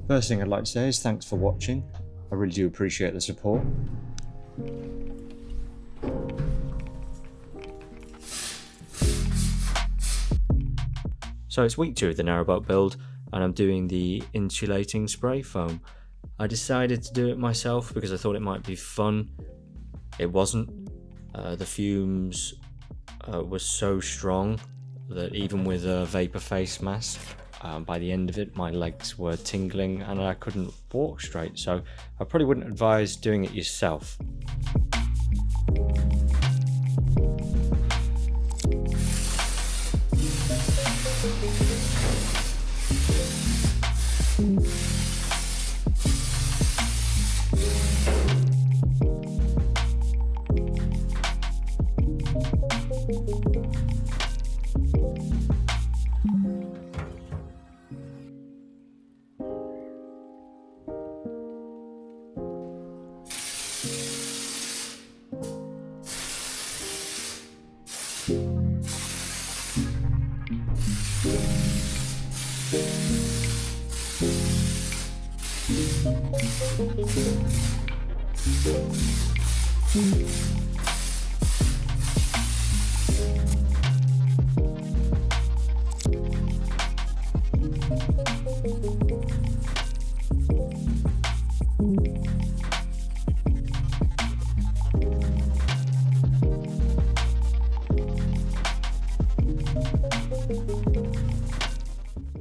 First thing I'd like to say is thanks for watching. I really do appreciate the support. So it's week 2 of the Narrowboat build, and I'm doing the insulating spray foam. I decided to do it myself because I thought it might be fun. It wasn't. The fumes were so strong that even with a vapor face mask, by the end of it my legs were tingling and I couldn't walk straight, so I probably wouldn't advise doing it yourself.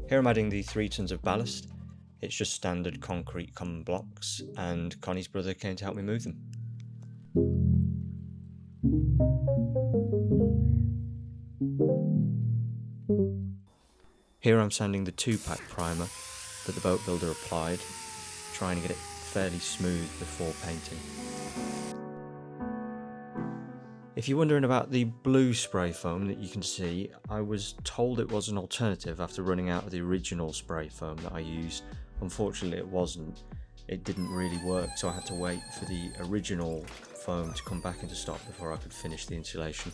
Here I'm adding the 3 tons of ballast. It's just standard concrete common blocks, and Connie's brother came to help me move them. Here I'm sanding the 2-pack primer that the boat builder applied, trying to get it fairly smooth before painting. If you're wondering about the blue spray foam that you can see, I was told it was an alternative after running out of the original spray foam that I used. Unfortunately it wasn't. It didn't really work, so I had to wait for the original foam to come back into stock before I could finish the insulation.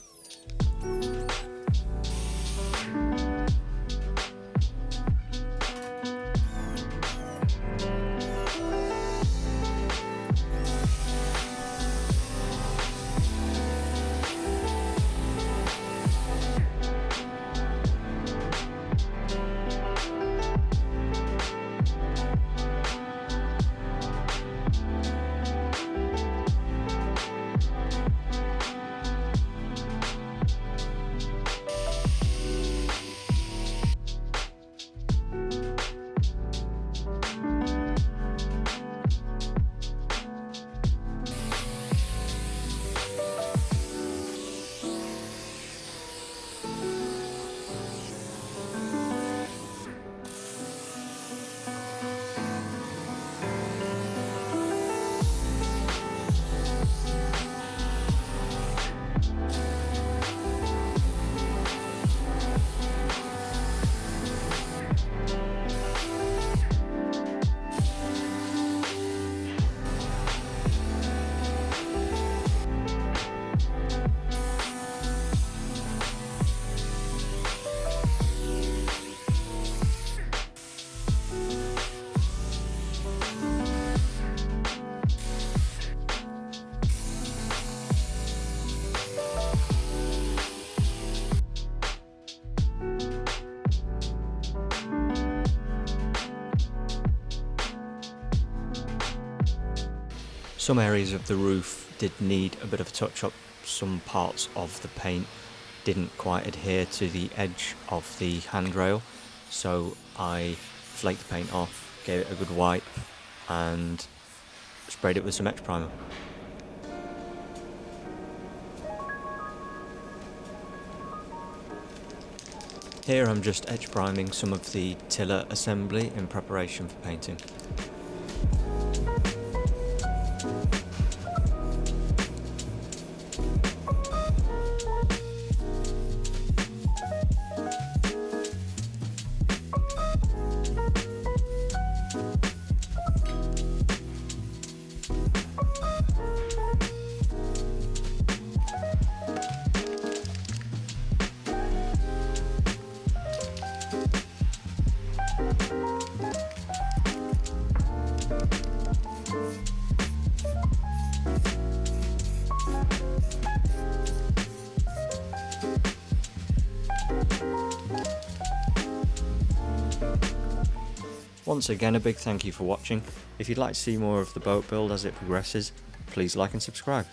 Some areas of the roof did need a bit of a touch up. Some parts of the paint didn't quite adhere to the edge of the handrail, so I flaked the paint off, gave it a good wipe and sprayed it with some etch primer. Here I'm just etch priming some of the tiller assembly in preparation for painting. Once again, a big thank you for watching. If you'd like to see more of the boat build as it progresses, please like and subscribe.